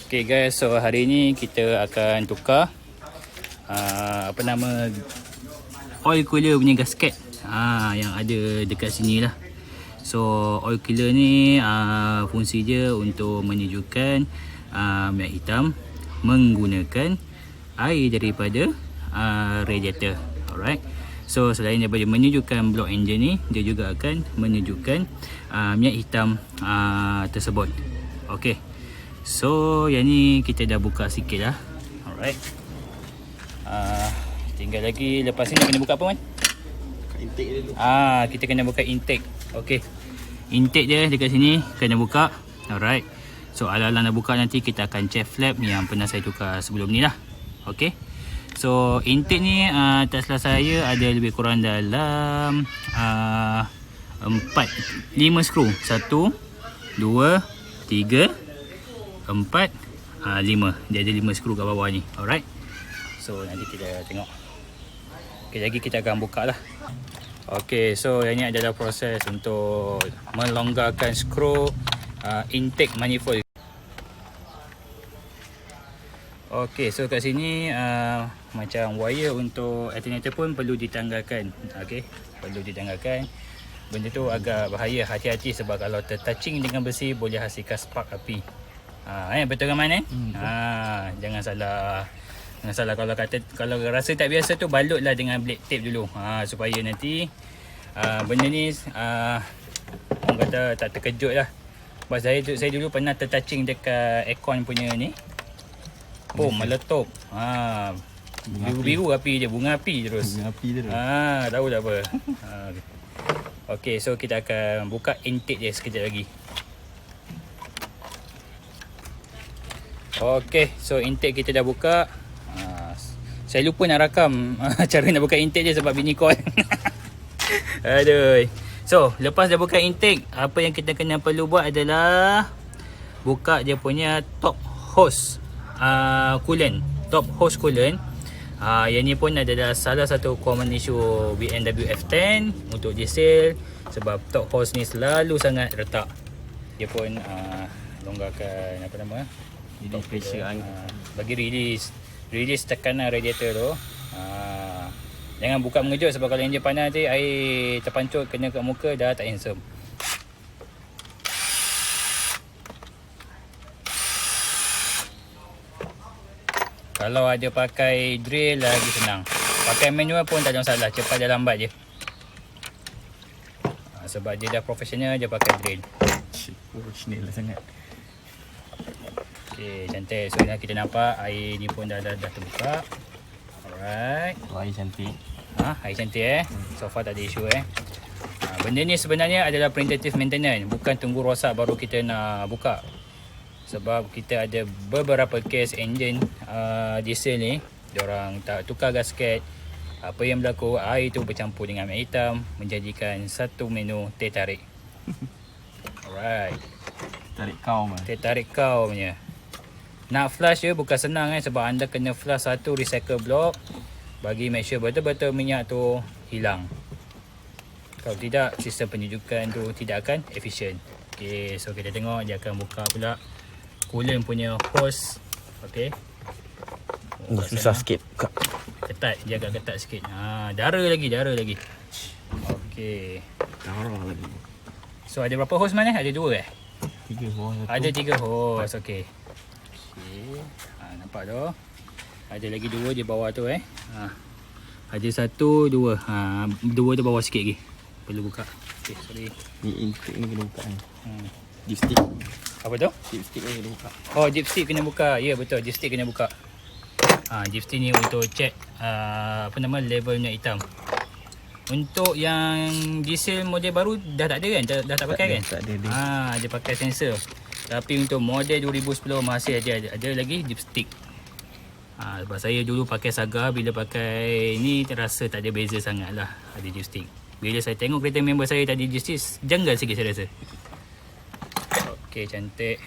Okay guys, so hari ni kita akan tukar oil cooler punya gasket yang ada dekat sini lah. So oil cooler ni fungsi dia untuk menyejukkan minyak hitam menggunakan air daripada radiator. Alright. So selain daripada menyejukkan block engine ni, dia juga akan menyejukkan minyak hitam tersebut. Okay. So yang ni kita dah buka sikit lah. Alright. Tinggal lagi, lepas ni kena buka apa man? Buka intake dulu. Kita kena buka intake. Okay. Intake dia dekat sini kena buka. Alright. So ala-ala nak buka nanti kita akan check flap yang pernah saya tukar sebelum ni lah. Okay. So intake ni tak salah saya ada lebih kurang dalam 5 skru. 1 2 3 4 5. Dia ada 5 skru kat bawah ni. Alright. So nanti kita tengok. Okay, lagi kita akan buka lah. Okay, so yang ni adalah proses untuk melonggarkan skru intake manifold. Okay, so kat sini macam wire untuk alternator pun perlu ditanggalkan. Okay, perlu ditanggalkan. Benda tu agak bahaya, hati-hati sebab kalau tertouching dengan besi boleh hasilkan spark api. Betul kan Man? Jangan salah. Kalau rasa tak biasa tu balutlah dengan black tape dulu. Supaya nanti benda ni orang kata tak terkejut lah. Sebab saya dulu pernah tertouching dekat aircon punya ni. Meletup. Biru-biru api dia, bunga api terus. Tahu tak apa. Okey, so kita akan buka intake dia sekejap lagi. Okey, so intake kita dah buka. Saya lupa nak rakam cara nak buka intake dia sebab bini call. Aduh. So, lepas dah buka intake, apa yang kita kena perlu buat adalah buka dia punya top hose coolant. Top hose coolant. Yang ni pun adalah salah satu common issue BMW F10 untuk diesel sebab top hose ni selalu sangat retak. Dia pun longgarkan pressure bagi release tekanan radiator tu. Jangan buka mengejut sebab kalau enjin panas nanti air terpancut kena kat muka dah tak handsome. Kalau ada pakai drill lagi senang. Pakai manual pun tak ada masalah, cepat dan lambat je. Sebab dia dah profesional, dia pakai drill. Profesional lah sangat. Okay, cantik. So kita nampak air ni pun dah terbuka. Alright. Air cantik. Air cantik So far tak ada isu Benda ni sebenarnya adalah preventative maintenance, bukan tunggu rosak baru kita nak buka. Sebab kita ada beberapa case engine diesel ni, diorang tak tukar gasket. Apa yang berlaku, air tu bercampur dengan minyak hitam, menjadikan satu menu teh tarik. Alright. Teh tarik kau punya. Nak flush je bukan senang sebab anda kena flush satu recycle block bagi make sure betul-betul minyak tu hilang. Kalau tidak, sistem penyejukan tu tidak akan efisien. Okay, so kita tengok dia akan buka pula coolant punya hose. Okay. Susah sikit buka. Ketat, dia agak ketat sikit. Dara lagi. Okay. Darah lagi. So ada berapa hose mana? Ada 2 3 hose. Ada 3 hose. Okay. Nampak tu. Ada lagi 2 di bawah tu Ada 1, 2. 2 tu bawah sikit lagi. Perlu buka. Okay, sorry. Ni intake ni kena buka ni. Dipstick. Apa tu? Dipstick ni kena buka. Dipstick kena buka. Ya betul, dipstick kena buka. Dipstick ni untuk check level minyak hitam. Untuk yang diesel model baru dah tak ada kan? Dah tak pakai kan? Tak ada. Dia pakai sensor. Tapi untuk model 2010 masih ada lagi dipstick. Sebab saya dulu pakai Saga, bila pakai ni terasa tak ada beza sangat lah, ada dipstick. Bila saya tengok kereta member saya tadi dipstick, janggal sikit saya rasa. Okey, cantik.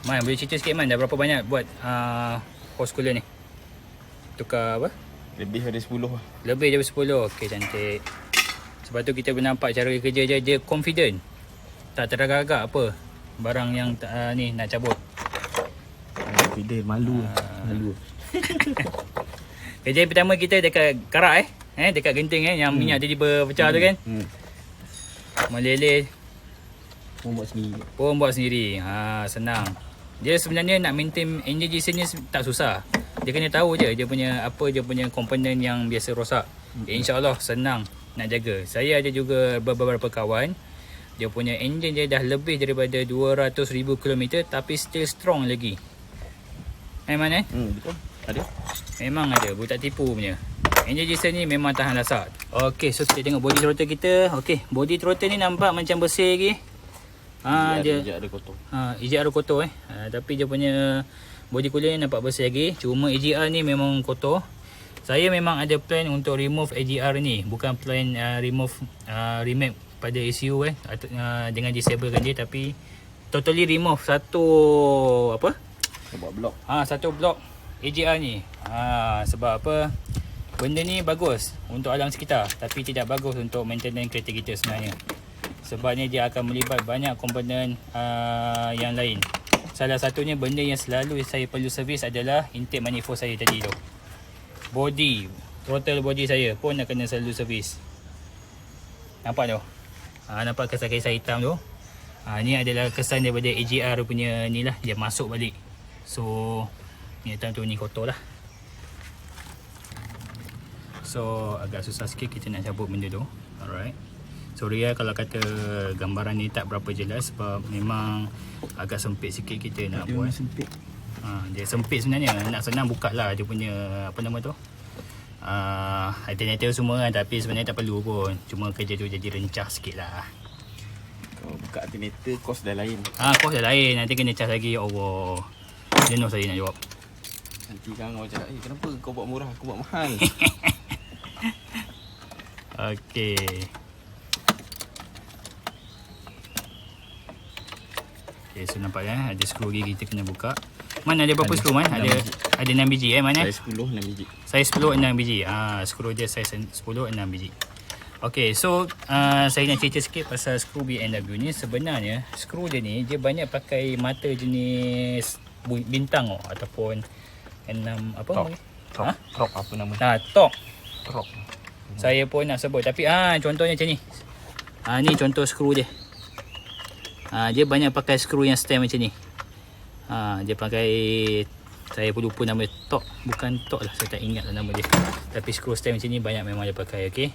Man, boleh cerita sikit Man, dah berapa banyak buat hose cooler ni? tukar apa? Lebih dari 10 lah. Lebih daripada 10. Okey, cantik. Sebab tu kita nampak cara dia kerja dia confident. Tak teragak-agak apa barang yang ni nak cabut. Confident, malu. Malu. Kerja pertama kita dekat karak dekat genting yang minyak dia pecah tu kan. Meleleh Pun buat sendiri. pun buat sendiri. Senang. Dia sebenarnya nak maintain engine diesel ni tak susah. Dia kena tahu je dia punya komponen yang biasa rosak. InsyaAllah senang nak jaga. Saya ada juga beberapa kawan, dia punya enjin dia dah lebih daripada 200,000 km tapi still strong lagi. Memang Betul. Ada. Memang ada, tak tipu punya. Enjin diesel ni memang tahan lasak. Okey, so kita tengok body throttle kita. Okey, body throttle ni nampak macam bersih lagi. Dia ada kotor. EGR kotor tapi dia punya body cooler ni nampak bersih lagi. Cuma EGR ni memang kotor. Saya memang ada plan untuk remove EGR ni, bukan plan remake pada ECU dengan disablekan dia, tapi totally remove satu Buat blok. satu blok EGR ni. Sebab apa? Benda ni bagus untuk alam sekitar tapi tidak bagus untuk maintenance kereta kita sebenarnya. Sebabnya dia akan melibat banyak komponen yang lain. Salah satunya benda yang selalu saya perlu servis adalah intake manifold saya tadi tu. Body, throttle body saya pun nak kena selalu servis. Nampak tu? Nampak kesan-kesan hitam tu? Ni adalah kesan daripada AGR punya ni lah, dia masuk balik. So ni hitam tu, ni kotor lah. So agak susah sikit kita nak cabut benda tu. Alright. Sorry kalau kata gambaran ni tak berapa jelas sebab memang agak sempit sikit kita nak buat. Sempit. Dia sempit sebenarnya. Nak senang buka lah dia punya apa nama tu, alternator semua kan, tapi sebenarnya tak perlu pun. Cuma kerja tu jadi rencah sikit lah. Kalau buka alternator kos dah lain. Kos dah lain. Nanti kena charge lagi. Ya Allah, jenuh saya nak jawab. Nanti kan orang cakap, kenapa kau buat murah, aku buat mahal. Okay, so nampak ada skru lagi kita kena buka. Man ada berapa skru man? Ada 6 biji mana? Saya 10 6 biji. Saya 10 6 biji. Skru dia saya 10 6 biji. Okey, so saya nak cerita sikit pasal skru BMW ni. Sebenarnya skru dia ni dia banyak pakai mata jenis bintang ataupun 6 apa namanya? Top apa nama? Top. Top. Saya pun nak sebut tapi contohnya macam ni. Ni contoh skru dia. Dia banyak pakai skru yang stem macam ni. Dia pakai, saya pun lupa nama top, bukan top lah, saya tak ingat lah nama dia. Tapi skru stem macam ni banyak memang dia pakai. Okey,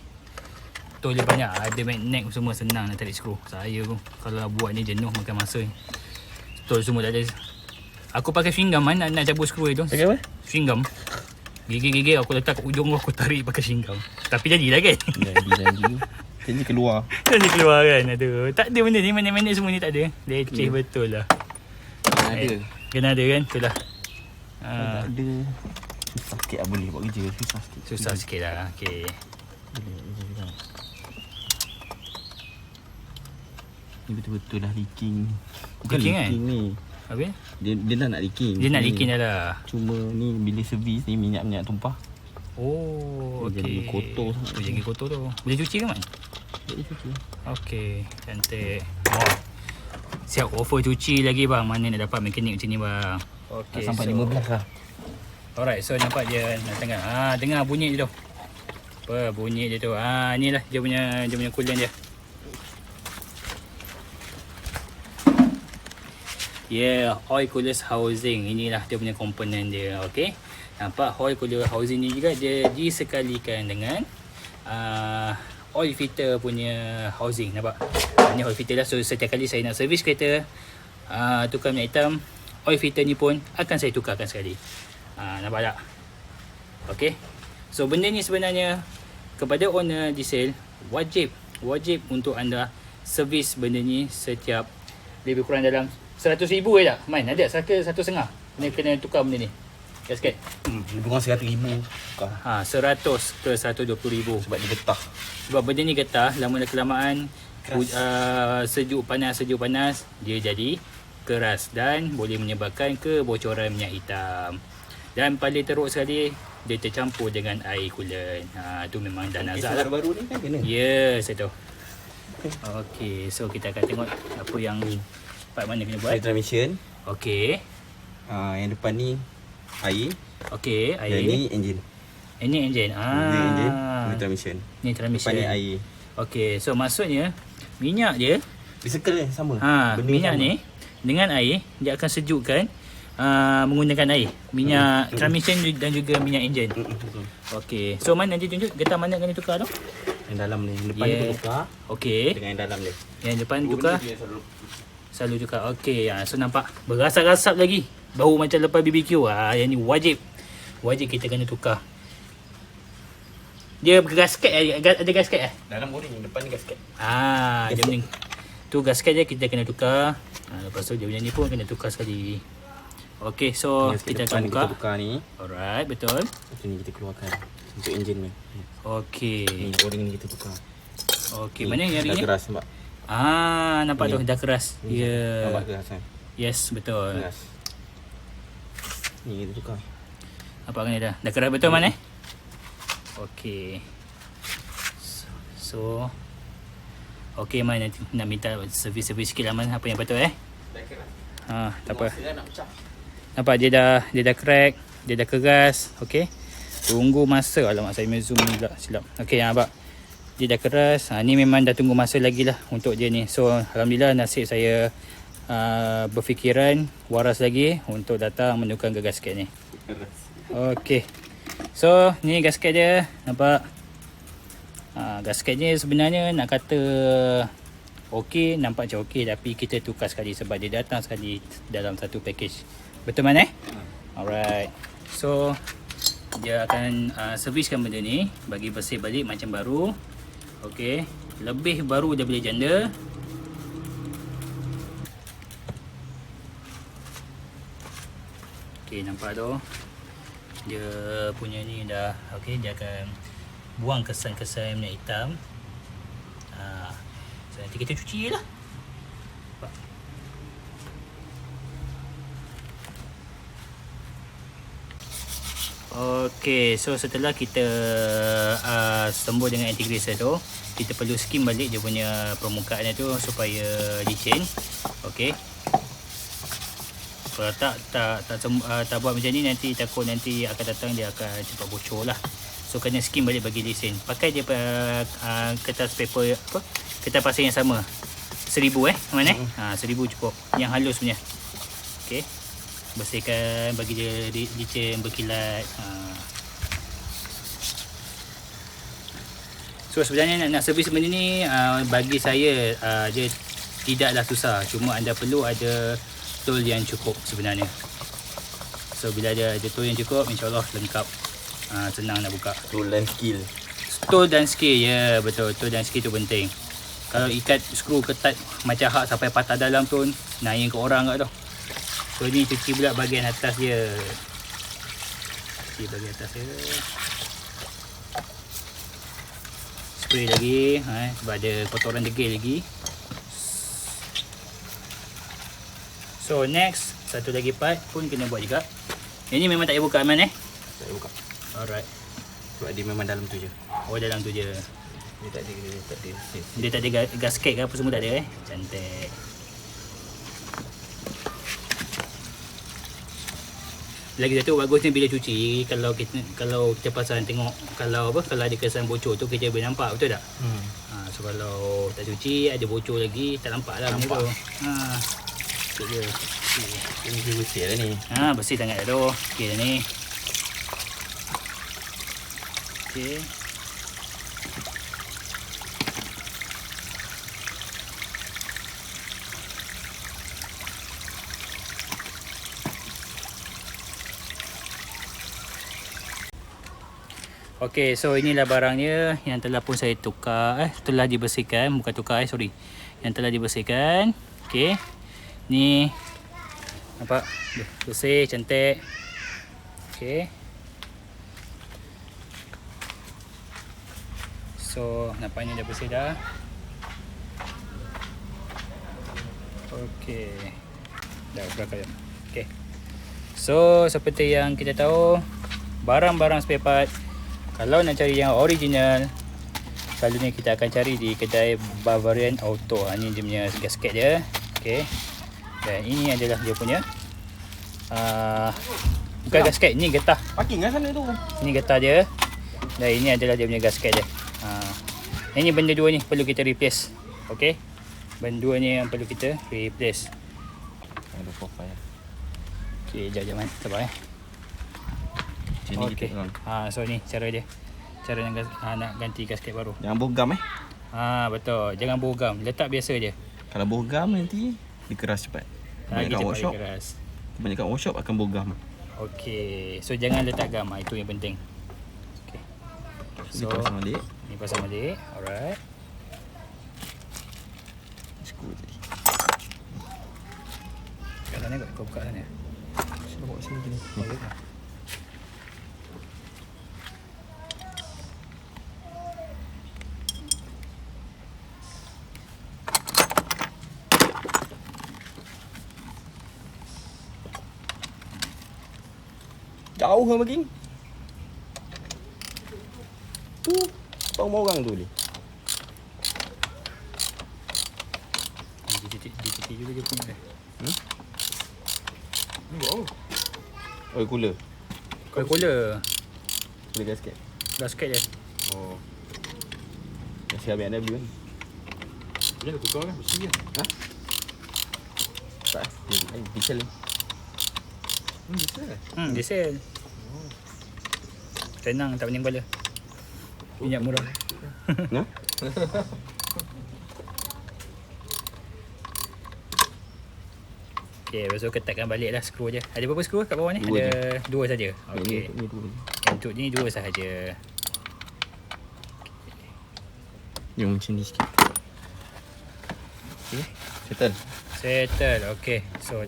tol dia banyak, ada magnet semua, senang nak tarik skru. Saya pun kalau buat ni jenuh makan masa. Tol semua tak ada. Aku pakai chewing gum nak cabut skru itu. Pakai apa? Chewing gum. Gigi-gigi aku letak kat ujung aku tarik pakai chewing gum. Tapi jadilah kan. Janji. Janji keluar. Janji keluar kan. Aduh, tak ada benda ni, magnet semua ni tak ada. Leceh betul lah. Ada. Kena ada kan, itulah. Tak ada. Susah sikit lah boleh buat kerja. Susah sikit lah. Okay. Ni betul-betul dah leaking. Bukan Leaking kan? ni. Habis? Dia dah nak leaking. Dia nak leaking dah lah. Cuma ni bila servis ni minyak-minyak tumpah. Oh, Dia okey. jadi kotor sangat. Dia jadi kotor tu. Boleh cuci ke man? Boleh cuci. Okey, cantik. Siap offer cuci lagi bang. Mana nak dapat mekanik macam ni bang? Okey, Sampai 15 lah. Alright, so nampak dia nak tengah. Dengar bunyi dia tu. Apa bunyi dia tu? Inilah dia punya coolant dia. Yeah, oil cooler housing. Inilah dia punya komponen dia. Okey. Nampak oil cooler housing ni juga dia disekalikan dengan oil filter punya housing. Nampak? Ni oil filter dah. So setiap kali saya nak servis kereta, tukar minyak hitam, oil filter ni pun akan saya tukarkan sekali. Nampak tak? Okey. So benda ni sebenarnya kepada owner diesel wajib untuk anda servis benda ni setiap lebih kurang dalam 100,000 je tak? Main ada 1.5 kena tukar benda ni. Ya sikit. Lebih kurang 100,000 tukar. 100 ke 120,000. Sebab dia getah. Sebab benda ni getah, lama kelamaan sejuk panas dia jadi keras dan boleh menyebabkan kebocoran minyak hitam. Dan paling teruk sekali, dia tercampur dengan air coolant. Tu memang dah nazak lah. baru ni kan kena. Yes, itu. Okey, so kita akan tengok apa yang part mana kena buat. Air transmission. Okey. Yang depan ni air. Okey, Dan air. ni enjin. Ini enjin. Ni enjin, ni transmission. Ni transmission. Depan ni air. Okey, so maksudnya minyak dia, Dia circle sama. Benda minyak sama. ni dengan air dia akan sejukkan menggunakan air. Minyak transmission dan juga minyak enjin. Betul. Okey. So mana nanti tunjuk getah mana kena tukar tu? Yang dalam ni. Depan ni tu tukar. Okey. Dengan yang dalam ni. Yang depan tukar. Dia Selalu tukar. Okey. So nampak berasap-rasap lagi. Bau macam lepas BBQ. Yang ni wajib. Wajib kita kena tukar. Dia gasket ada gasket eh? dalam boring. Depan ni gasket. Dia punya tu gasket dia kita kena tukar. Lepas tu dia punya ni pun kena tukar sekali. Okey, so kita akan buka. Kita tukar ni. Alright, betul. Lepas ni kita keluarkan untuk enjin ni. Okey. Ni boring ni kita tukar. Okey, mana yang dah ni? keras nampak. Nampak Ni. tu dah keras. Ya. Nampak keras kan? Yes, betul. Keras. Ni kita tukar. Nampak kan dah? Dah keras betul mana? Okey. So okey, Man nak minta servis-servis sikit lah Man, apa yang patut Dah keras. tak apa. Nak pecah. Nampak dia dah crack, dia dah keras. Okey. Tunggu masa. Alamak, saya zoom ni pula silap. Okey, nampak. Dia dah keras. Ni memang dah tunggu masa lagi lah untuk dia ni. So alhamdulillah nasib saya berfikiran waras lagi untuk datang menukarkan gasket ni. Okey. So ni gasket dia, nampak. Gasket ni sebenarnya nak kata okey, nampak macam okey, tapi kita tukar sekali sebab dia datang sekali dalam satu package. Betul mana? Alright. So dia akan serviskan benda ni, bagi bersih balik macam baru. Okey, lebih baru daripada janda. Okey, nampak tu. Dia punya ni dah okey, dia akan buang kesan-kesan minyak hitam. So nanti kita cuci je lah. Nampak? Okey, so setelah kita sembur dengan anti-greaser tu, kita perlu skim balik dia punya permukaan dia tu supaya licin. Okey. Kalau tak buat macam ni, nanti takut nanti akan datang dia akan cepat bocor lah. So kena skim balik bagi licin. Pakai je kertas paper apa? Kertas pasir yang sama. 1000 mana? 1000 cukup. Yang halus punya. Okey. Bersihkan, bagi dia licin, berkilat. So sebenarnya nak servis benda ni bagi saya dia tidaklah susah. Cuma anda perlu ada tool yang cukup sebenarnya. So bila ada tool yang cukup, insyaAllah lengkap. Senang nak buka. Tool dan skill. Tool dan skill, ya betul. Tool dan skill tu penting. Kalau ikat skru ketat macam hak sampai patah dalam tu, naik ke orang kat tu. So ni cuci pula bahagian atas dia. Cuci bahagian atas dia. Spray lagi sebab ada kotoran degil lagi. So next, satu lagi part pun kena buat juga. Yang ni memang tak payah buka Aman Tak payah buka. Alright. Sebab dia memang dalam tu je. Oh, dalam tu je. Dia tak ada. Dia tak ada gasket ke apa semua, tak ada Cantik. Lagi satu bagusnya bila cuci, kalau kita pasang tengok kalau ada kesan bocor tu kita boleh nampak, betul tak? So kalau tak cuci ada bocor lagi tak nampak lah benda tu. Tu dia. Ini bersih lah ni. Bersih sangat dah tu. Okey dah ni. Okey. Okey, so inilah barangnya yang telah pun saya tukar, telah dibersihkan, bukan tukar sorry. Yang telah dibersihkan. Okey. Ni nampak bersih, cantik. Okey. So, nampaknya dah bersih dah. Okey. Dah berakal. Okey. So seperti yang kita tahu, barang-barang spare part kalau nak cari yang original, selalunya kita akan cari di kedai Bavarian Auto. Ini dia punya gasket dia. Okey. Dan ini adalah dia punya bukan gasket, ni getah. Parking kat sana tu. Ini getah dia. Dan ini adalah dia punya gasket dia. Ini benda dua ni perlu kita replace. Okey. Benda dua ni yang perlu kita replace. Ada profile. Okey, jap man. Sabar Sini Okey. kita So ni cara dia. Cara nak ganti gasket baru. Jangan bogam Betul. Jangan bogam. Letak biasa je. Kalau bogam nanti dia keras cepat. Lagi Kebanyakan cepat workshop. keras. Kebanyakan workshop akan bogam. Okey. So jangan letak gam. Itu yang penting. Okey. So, So pasang balik. ni pasang balik. Alright. Skru tadi. Kat sana kot. Kau buka sana. Saya bawa sini gini. Jauh kan Baging? Tu, rumah orang tu ni. Di juga dia punya. Oh, cooler. Kau cooler. Cooler gasket. Gasket je. Oh. Nasi habis anda beli kan? Dia nak tukar kan? Mesti kan? Ha? Tak, diesel ni. Bisa kan? Diesel. Senang, tak pening kepala. Minyak murah. Ya? Okey, lepas tu ketatkan balik lah skru je. Ada berapa skru kat bawah ni? Dua Ada dua saja. Okey. Ni tu. Untuk ni dua sahaja. Yang macam ni sikit. Okay, settle. Settle. Okey. So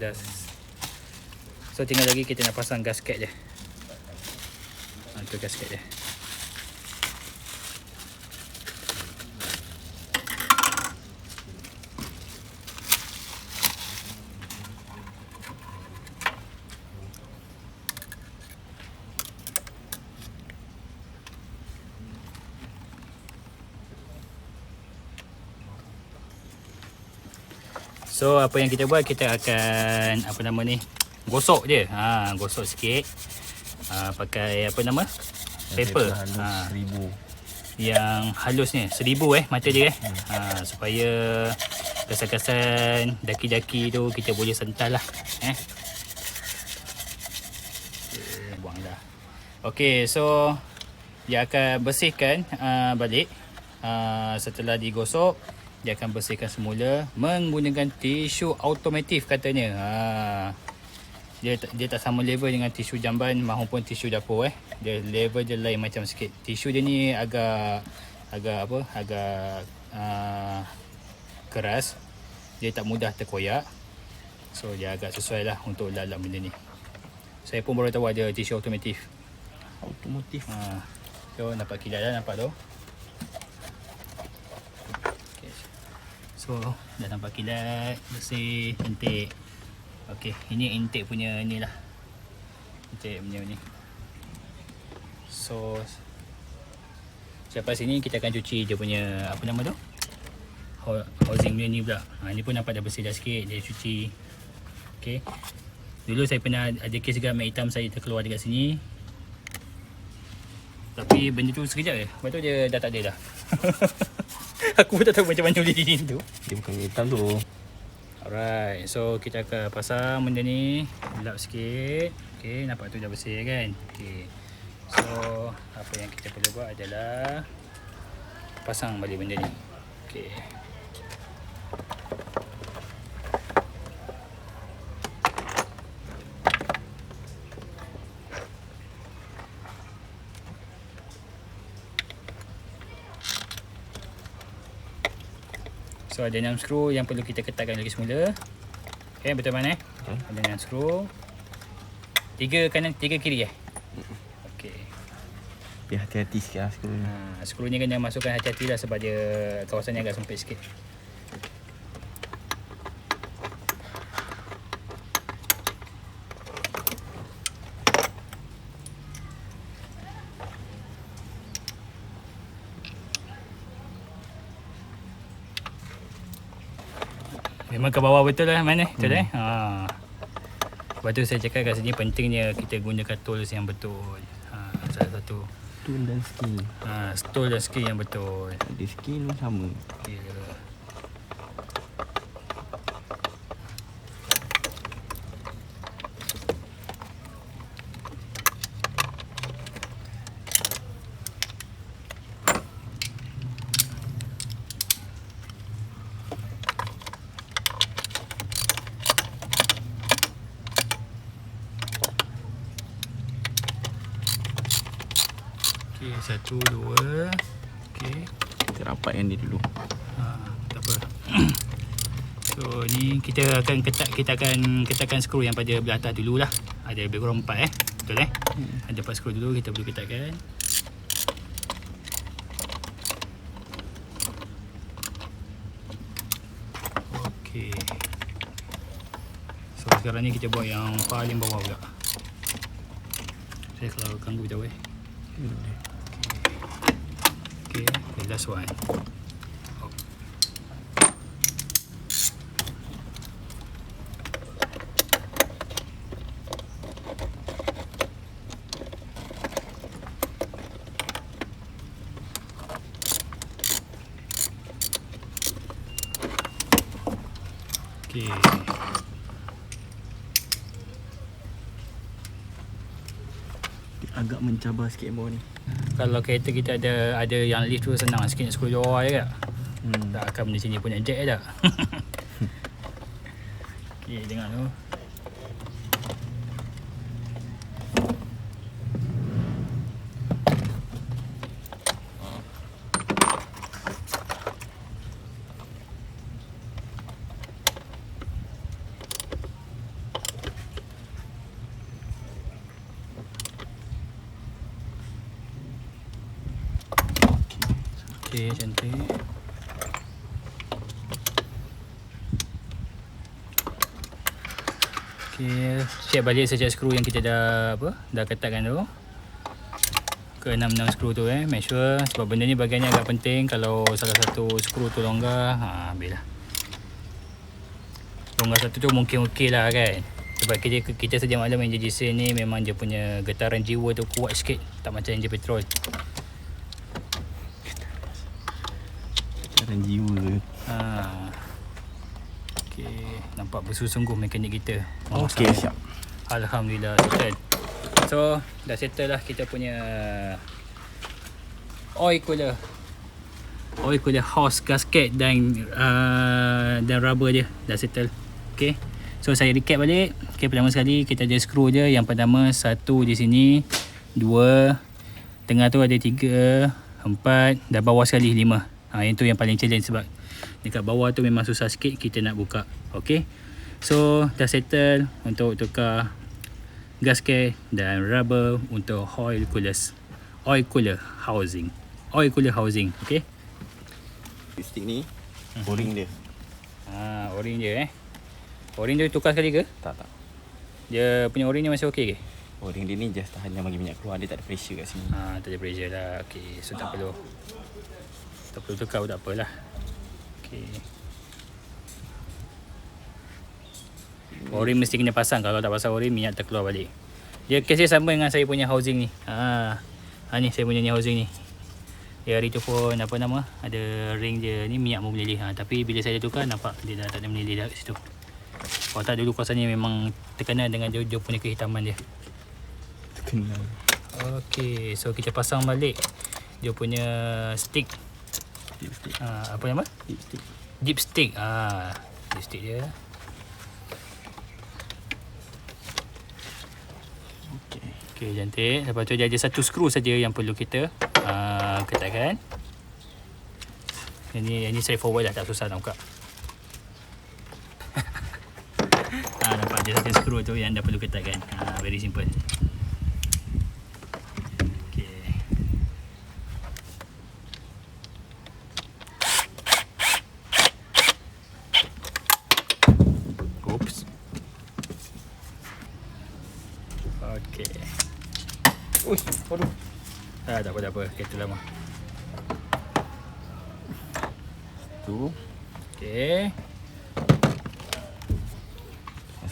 tinggal lagi kita nak pasang gasket je. Itu gasket dia. So apa yang kita buat, kita akan gosok je. Gosok sikit. Pakai paper. Halus 1000. Yang halus ni 1000 mata dia supaya kesan-kesan daki-daki tu kita boleh sental lah. Buang dah. Okey, so dia akan bersihkan balik. Setelah digosok, dia akan bersihkan semula menggunakan tisu automatif katanya. Dia tak sama level dengan tisu jamban maupun tisu dapur Dia level dia lain macam sikit. Tisu dia ni agak keras. Dia tak mudah terkoyak. So dia agak sesuai lah untuk lalap benda ni. Saya pun baru tahu ada tisu automatif. Automotif. So nampak kilat dah, nampak tu. Okay. So dah nampak kilat, bersih, intake. Okey, ini intake punya ni lah. Intake punya ni. So selepas ini kita akan cuci dia punya housing punya ni pula. Ni pun nampak dah bersih dah sikit, dia cuci. Okey. Dulu saya pernah ada kes juga mat hitam saya terkeluar dekat sini. Tapi benda tu sekejap je. Lepas tu dia dah tak ada dah. Aku pun tak tahu macam mana boleh jadi tu. Dia bukan hitam tu. Alright, so kita akan pasang benda ni. Lap sikit. Okay, nampak tu dah bersih kan. Okay. So apa yang kita perlu buat adalah pasang balik benda ni. Okay. So ada 6 skru yang perlu kita ketatkan lagi semula. Okay, betul mana? Ada 6 skru. 3 kanan, 3 kiri Okay. Tapi hati-hati sikit lah skru ni. Skru ni kena masukkan hati-hati lah sebab dia kawasan ni agak sempit sikit. Memang ke bawah betul lah mana. Betul Lepas tu saya cakap kat sini pentingnya kita gunakan tools yang betul. Salah satu Tool dan skill. tool dan skill yang betul. Ada skill pun sama. Ya. Okey, 1, 2. Okey. Kita rapatkan dia dulu. Tak apa. So ni kita akan ketatkan skru yang pada belah atas dululah. Ada lebih kurang 4 betul Ada 4 skru dulu kita perlu ketatkan. Okey. So sekarang ni kita buat yang paling bawah pula. Saya kalau ganggu jauh Okay, the last one. Okay. Agak mencabar sikit bawah ni. Kalau kereta kita ada yang lift tu senang sikit nak screw bawah je tak? Tak akan benda sini punya jack je tak? Okay, tengok tu. Okay, cantik. Okay, check balik setiap skru yang kita dah ketatkan tu. Ke 6 skru tu make sure, sebab benda ni bahagiannya agak penting. Kalau salah satu skru tu longgar, habislah. Longgar satu tu mungkin okey lah kan. Sebab kita sedia maklum enjin diesel ni memang dia punya getaran jiwa tu kuat sikit, tak macam enjin petrol. Dan jiwa. Okey, nampak bersungguh-sungguh mekanik kita. Okey, siap. Alhamdulillah settle. So, dah settle lah kita punya oil cooler. Oil cooler hose gasket dan rubber dia dah settle. Okey. So saya recap balik. Okey, pertama sekali kita ada skru je. Yang pertama 1 di sini, 2 tengah tu ada 3, 4 dan bawah sekali 5. Yang tu yang paling challenge sebab dekat bawah tu memang susah sikit kita nak buka. Okey. So dah settle untuk tukar gasket dan rubber untuk oil cooler housing. Okey. Stick ni o-ring dia. O-ring dia O-ring dia tukar sekali ke? Tak. Dia punya o-ring ni masih okey ke? O-ring dia ni just tahan bagi minyak keluar, dia tak ada pressure kat sini. Tak ada pressure lah. Okey, so tak perlu tukar pun tak apalah. Okey. O-ring mesti kena pasang. Kalau tak pasang o-ring, minyak terkeluar balik. Dia kes dia sama dengan saya punya housing ni. Ni saya punya ni housing ni. Dia hari tu pun ada ring dia ni, minyak pun meleleh. Tapi bila saya tukar nampak dia dah tak ada meleleh dah kat situ. Kalau tak dulu kuasanya memang terkenal dengan dia punya kehitaman dia. Terkenal. Okey, so kita pasang balik dia punya stick. Dipstick. Apa nama? Dipstick. Dipstick. Dipstick dia. Okey, cantik. Lepas tu dia ada satu skru saja yang perlu kita ketatkan. Ini straightforward lah, tak susah nak buka. Nampak ada satu skru tu yang dah perlu ketatkan. Very simple. Okey. Oops. Okey. Uish, aduh. Tak apa. Kereta lama. Tu. Okey.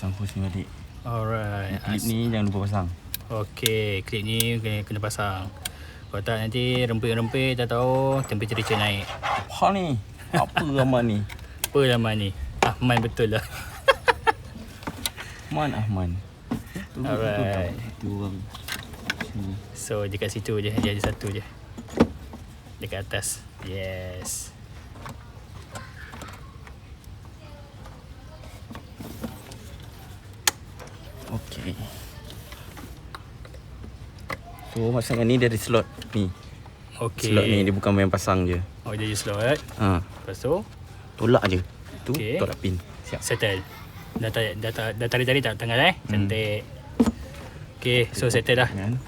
Pasang hose ni balik. Alright. Klip ni jangan lupa pasang. Okey, klip ni kena pasang. Kalau tak nanti rempit-rempit tak tahu temperature naik. Apa ni? Apa Rahman ni? Apa nama ni? Ahman betul lah. Ahman. Alright. Tu orang. Sini. So dekat situ je, dia ada satu je. Dekat atas. Yes. Okey. So pasangan ni dari slot ni. Okey. Slot ni dia bukan main pasang je. Oh, dia slot. Ha, Lepas tu tolak je. Tu Okey. tolak pin. Siap. settle. Dah tarik-tarik tak tengah cantik. Okey, so settle dah. Kan?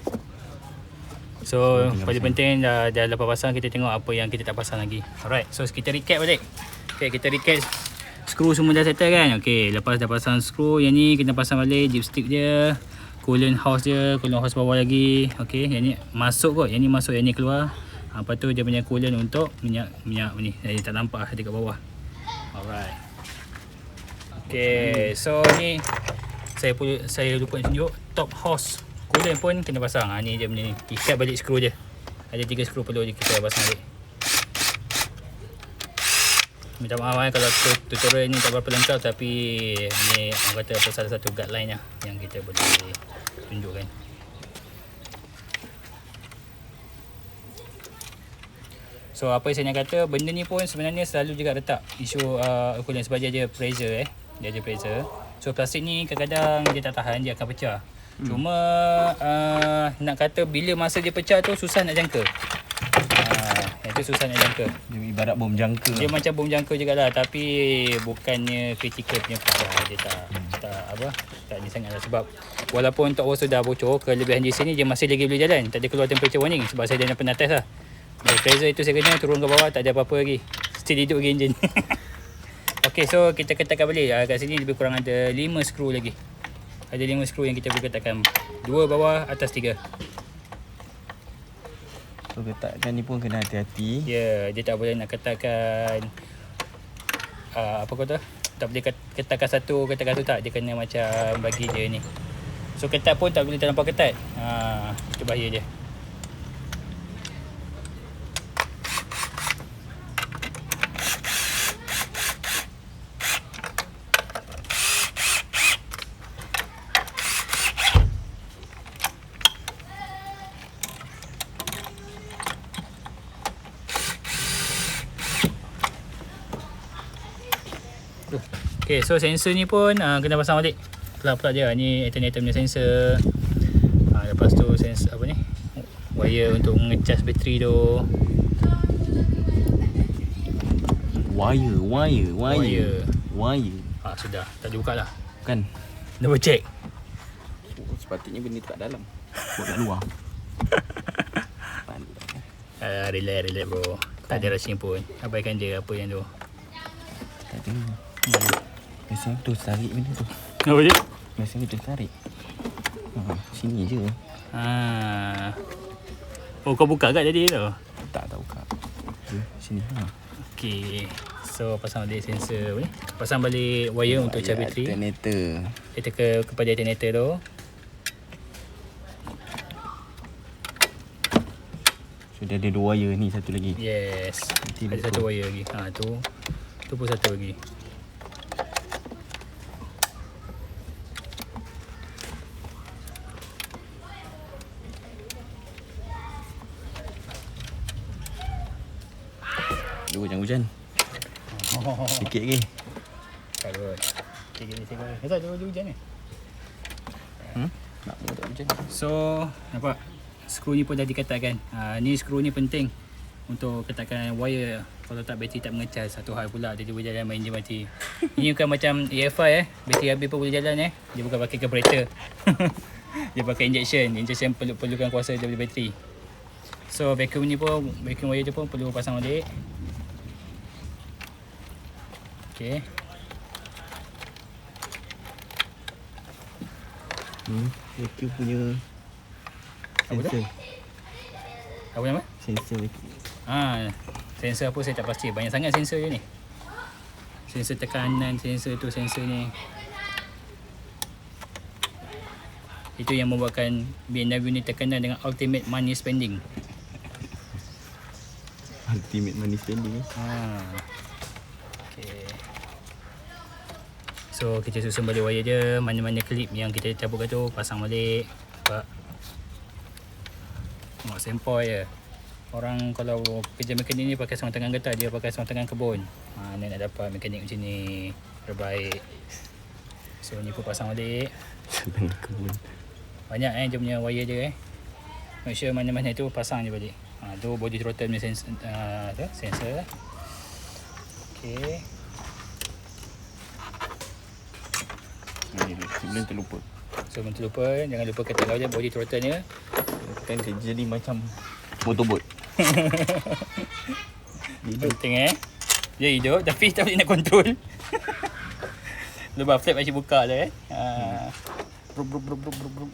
So Tinggal paling pasang. penting dah lepas pasang, kita tengok apa yang kita tak pasang lagi. Alright, so kita recap balik. Okay, kita recap. Skru semua dah settle kan. Okay, lepas dah pasang skru, yang ni kita pasang balik dipstick dia, coolant house dia, coolant house bawah lagi. Okay, yang ni masuk kot, yang ni masuk, yang ni keluar. Lepas tu dia punya coolant untuk minyak ni. Jadi tak nampak dekat bawah. Alright. Okay, so ni saya lupa tunjuk top hose coolant pun kena pasang. Ni dia punya ni. Ikat balik skru je. Ada 3 skru perlu je kita pasang balik. Minta maaf kalau tutorial ni tak berapa lengkap, tapi ni orang kata salah satu guideline lah yang kita boleh tunjukkan. So apa yang saya nak kata, benda ni pun sebenarnya selalu juga letak isu coolant sebab dia ada pressure dia ada pressure. So plastik ni kadang-kadang dia tak tahan, dia akan pecah. Cuma nak kata bila masa dia pecah tu susah nak jangka. Itu susah nak jangka. Dia ibarat bom jangka. Dia macam bom jangka jugalah, tapi bukannya critical punya pecah. Dia tak ni sangat lah. Sebab walaupun top hose dah bocor, kelebihan di sini dia masih lagi boleh jalan. Tak ada keluar temperature warning sebab saya dah pernah test lah. Bila pressure itu saya kena turun ke bawah, tak ada apa-apa lagi. Still hidup lagi enjin. Okay, so kita ketatkan balik. Kat sini lebih kurang ada 5 skru lagi. Ada 5 skru yang kita boleh ketatkan. 2 bawah, atas 3. So ketatkan ni pun kena hati-hati. Ya, dia tak boleh nak ketatkan apa kata? Tak boleh ketatkan satu tak. Dia kena macam bagi dia ni. So ketat pun tak boleh terlampau ketat. Itu bahaya dia. Okay, so sensor ni pun kena pasang balik. Plug dia. Ni alternator punya sensor. Lepas tu sensor apa ni? Wire untuk ngecas bateri tu. Wire. Sudah. Tak dibuka lah. Kan? Double check. Sepatutnya benda tu kat dalam. Buat kat luar. Relax bro. Tak ada rushing pun. Abaikan je apa yang tu. Tak ada. Biasanya betul tarik benda tu. Apa je? Biasanya betul tarik. Sini je. Oh, kau buka kat tadi tu? Tak buka. Sini. Okay. So pasang balik sensor ni. Pasang balik wire untuk charge bateri. Alternator. Kita tekan kepada alternator tu. So dia ada 2 wire ni, satu lagi. Yes. Nanti Ada lupa. satu wire lagi. Tu pun satu lagi. Hujan-hujan. Sikit lagi. Kalau sikit ni saya kata ada hujan ni. Nak tak hujan. So, nampak skru ni pun dah diketatkan. Ni skru ni penting untuk ketatkan wire. Kalau tak bateri tak mengecas. Satu hal pula dia boleh jalan main enjin mati. Ini bukan macam EFI bateri habis pun boleh jalan Dia bukan pakai carburetor. Dia pakai injection. Injection perlukan kuasa daripada bateri. So vacuum ni pun, vacuum wire tu pun perlu pasang balik. Okay. Vacuum punya Apa tu? sensor. Apa nama? Sensor vacuum. Sensor apa saya tak pasti. Banyak sangat sensor je ni. Sensor tekanan, sensor tu, sensor ni. Itu yang membuatkan BMW ni terkenal dengan ultimate money spending. Ultimate money spending eh. Okay. So kita susun balik wire je. Mana-mana klip yang kita tabur tu pasang balik. Nampak? Tengok sempoi je. Orang kalau kerja mekanik ni pakai sarung tangan getah, dia pakai sarung tangan kebun. Ni nak dapat mekanik macam ni terbaik. So ni pun pasang balik. Tengah kebun. Banyak dia punya wire je Make sure mana-mana tu pasang je balik. Tu body throttle punya sensor. Okay. Ni sebelum terlupa. So belum terlupa, jangan lupa kata kau je body throttle nya. Kan dia jadi macam motorbot. Penting dia hidup tapi tak boleh nak control. Lepas flap macam buka je Brum brum brum brum brum.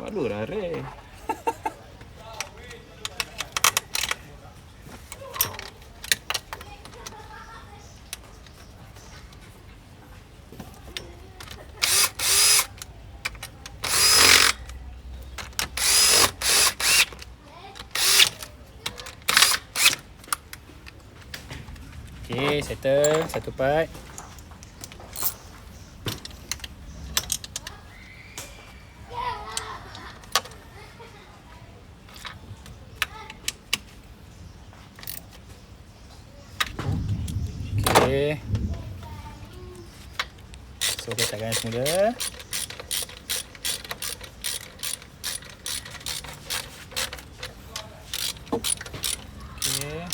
Malu lah re. Okay, settle satu part. Okay. So letakkan semula. Okay.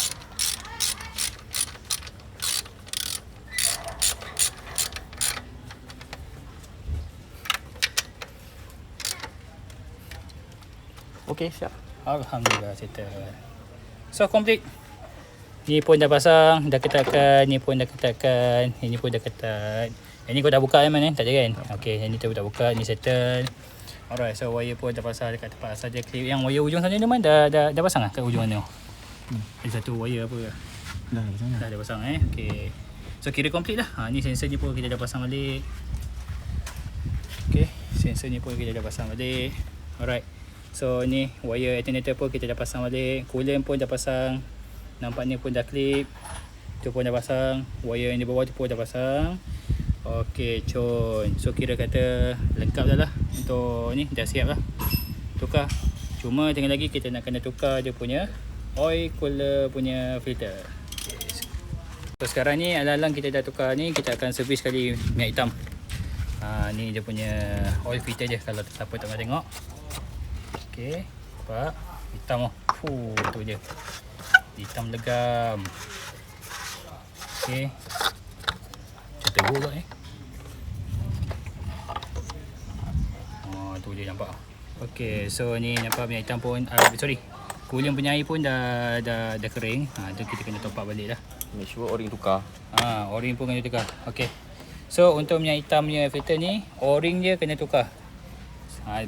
Okey, siap. Alhamdulillah settle. So complete. Ni pun dah pasang, dah ketatkan, ni pun dah ketatkan, ini pun dah ketat. Yang ni kau dah buka kan tak ada kan? Okey, yang ni tu dah buka, ni settle. Alright, so wire pun dah pasang dekat tempat asal dia clip. Yang wire ujung sana ni man dah pasang kat ujung mana? Ada satu wire apa? Dah pasang Okey. So kira complete lah. Ni sensor ni pun kita dah pasang balik. Okey, sensor ni pun kita dah pasang balik. Alright. So ni wire alternator pun kita dah pasang balik. Coolant pun dah pasang. Nampak ni pun dah clip. Tu pun dah pasang. Wire yang di bawah tu pun dah pasang. Okey, con. So kira kata lengkap dah lah. Untuk ni dah siap lah. Tukar. Cuma tinggal lagi kita nak kena tukar dia punya oil cooler punya filter. So sekarang ni alang-alang kita dah tukar ni, kita akan servis sekali minyak hitam. Ni dia punya oil filter je kalau siapa tak pernah tengok. Okey, nampak hitam tu je. Hitam legam. Okey. Macam teruk pula tu je nampak. Okey, so ni nampak minyak hitam pun coolant punya air pun dah kering. Tu kita kena top up balik dah. Make sure o-ring tukar. O-ring pun kena tukar. Okey. So untuk minyak hitam punya filter ni, o-ring je kena tukar.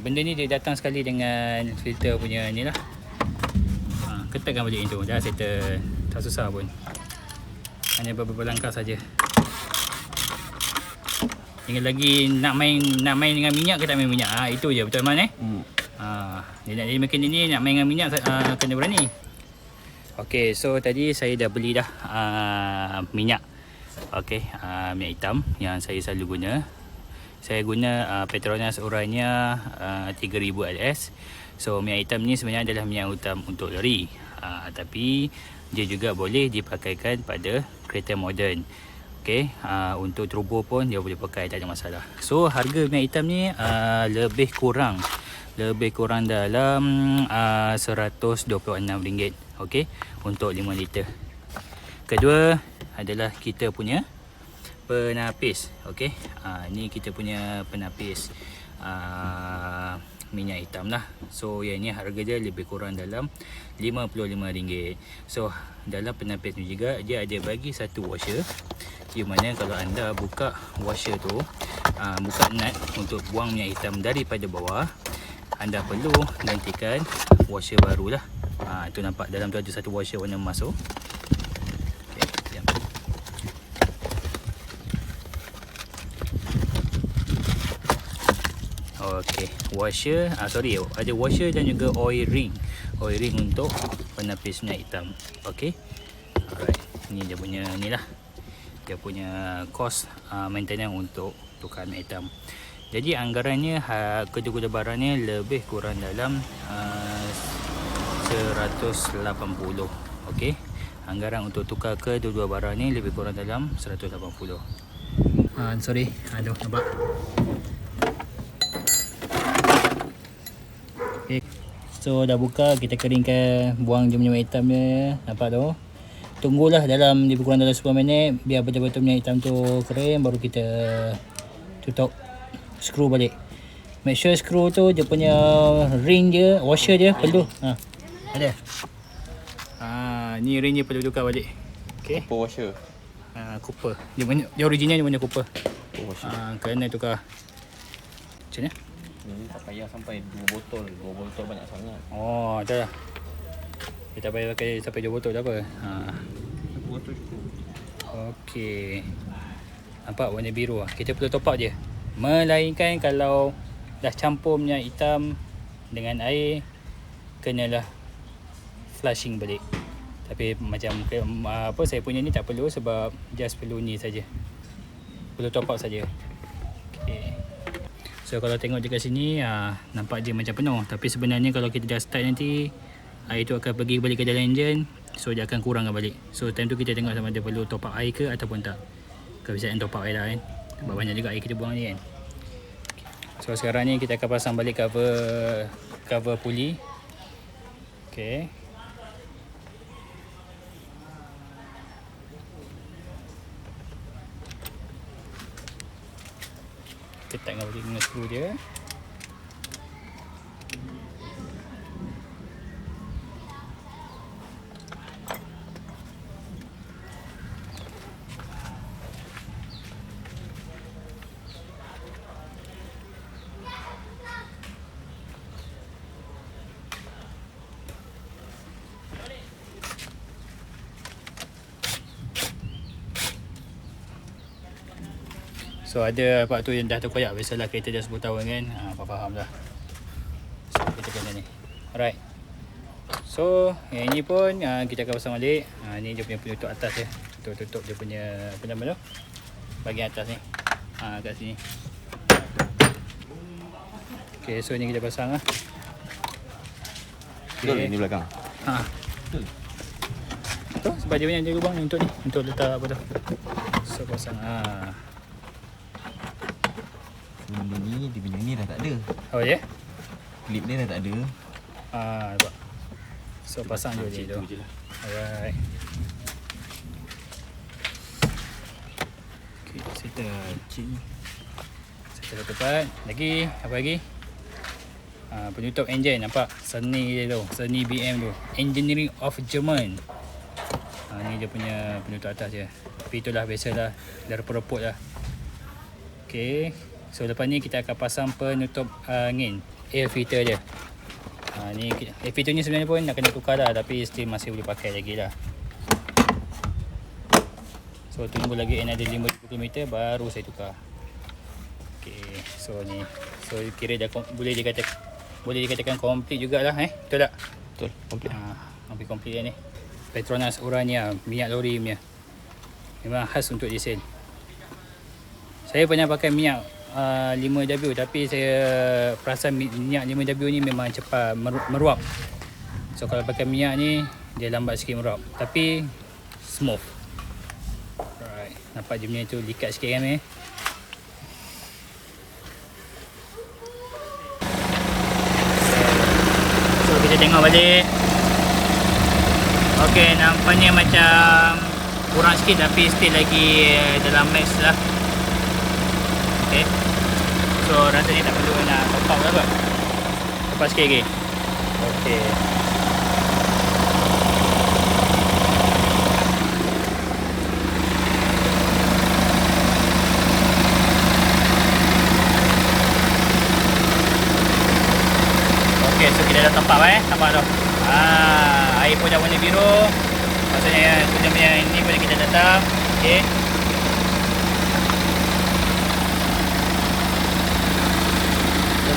Benda ni dia datang sekali dengan filter punya ni lah. Ketatkan balik tu. Dah settle. Tak susah pun. Hanya beberapa langkah saja. Tinggal lagi nak main dengan minyak ke tak main minyak. Itu je betul Man dia nak jadi mekanik ni nak main dengan minyak kena berani. Okey, so tadi saya dah beli dah minyak. Okey, minyak hitam yang saya selalu guna. Saya guna Petronas Orania 3000 LS. So minyak hitam ni sebenarnya adalah minyak hitam untuk lori. Tapi dia juga boleh dipakaikan pada kereta moden. Okey, untuk turbo pun dia boleh pakai, tak ada masalah. So harga minyak hitam ni lebih kurang dalam RM126. Okey, untuk 5 liter. Kedua adalah kita punya penapis. Okey, ni kita punya penapis minyak hitam lah. So yang ni harga dia lebih kurang dalam RM55. So dalam penapis ni juga dia ada bagi satu washer, di mana kalau anda buka washer tu, buka nut untuk buang minyak hitam daripada bawah, anda perlu gantikan washer baru lah. Tu nampak dalam tu ada satu washer warna emas tu. Okey, washer, ada washer dan juga oil ring. Oil ring untuk penepis minyak hitam. Okey. Alright, ni dia punya ni lah. Dia punya cost maintenance untuk tukar minyak hitam. Jadi anggarannya kedua-dua barang ni lebih kurang dalam 180. Okey. Anggaran untuk tukar kedua-dua barang ni lebih kurang dalam 180. Sorry. Aduh, nampak. Okay. So dah buka, kita keringkan, buang je minyak hitam dia. Nampak tu. Tunggulah dalam lebih kurang dalam 10 minit biar betul-betul minyak hitam tu kering, baru kita tutup, screw balik. Make sure screw tu dia punya ring dia, washer dia perlu ada. Ni ring dia perlu tukar balik. Okey. Apa washer? Cooper. Dia original dia punya Cooper. Apa washer? Kena tukar. Macam mana? Ni tak payah sampai 2 botol. 2 botol banyak sangat. Oh, dah. Kita tak payah pakai sampai 2 botol tak apa. 1 botol cukup. Okey. Nampak warna biru. Kita perlu top up je. Melainkan kalau dah campur minyak hitam dengan air, kenalah flushing balik. Tapi macam saya punya ni tak perlu, sebab just perlu ni saja. Perlu top up saja. Okey. So kalau tengok dekat sini nampak dia macam penuh, tapi sebenarnya kalau kita dah start nanti, air tu akan pergi balik ke dalam enjin, so dia akan kurangkan balik. So time tu kita tengok sama ada perlu top up air ke ataupun tak. Kebiasaan top up air dah kan, sebab banyak juga air kita buang ni kan. So sekarang ni kita akan pasang balik cover puli. Okay. Ketatkan balik dengan skru dia. So ada part tu yang dah terkoyak, biasalah kereta dah 10 tahun kan. Faham dah. So kita kena ni. Alright. So yang ini pun kita akan pasang balik. Ni dia punya penutup atas dia. Tutup dia punya apa nama tu? Bahagian atas ni. Kat sini. Okay, so ni kita pasang lah. Betul ni belakang. Betul. Tu sebab dia punya lubang ni untuk ni, untuk letak apa tu. So pasang Benda ni, dia punya ni dah tak ada. apa dia? Clip dia dah tak ada. Nampak. So pasang je tu. Alright. Okay, settle satu part. Lagi, apa lagi? Penutup enjin, nampak? Seni dia tu, seni BM tu. Engineering of German. Ni dia punya penutup atas dia. Tapi itulah biasalah, dah reput-reput lah. Okay. So lepas ni kita akan pasang penutup angin, air filter dia. Ni air filter ni sebenarnya pun nak kena tukar dah, tapi still masih boleh pakai lagi lah. So tunggu lagi another 50 km baru saya tukar. Okay, so ni, so kira dah boleh dikatakan complete jugalah betul tak? Betul, komplit. Hampir complete dah ni. Petronas Orania, minyak lori punya. Memang khas untuk diesel. Saya pernah pakai minyak 5W, tapi saya perasan minyak 5W ni memang cepat meruap. So kalau pakai minyak ni dia lambat sikit meruap, tapi smooth. Alright, nampak je punya tu likat sikit kan So kita tengok balik. Okay, nampaknya macam kurang sikit, tapi still lagi dalam max lah. Okay. So rasanya tak perlu nak top up ke apa. Lepas sikit lagi. Okay. Okay, so kita dah top up nampak tu. Air pun dah warna biru. Maksudnya punya ini boleh kita letak. Okay.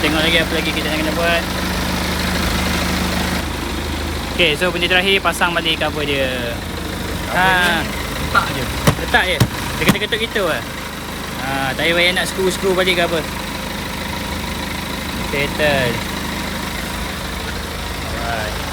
tengok lagi apa lagi kita nak kena buat. Okay, so benda terakhir pasang balik cover dia. Tak je. Letak je. Dia kena ketuk gitu lah. Tak payah nak skru balik ke apa. Settle. Alright.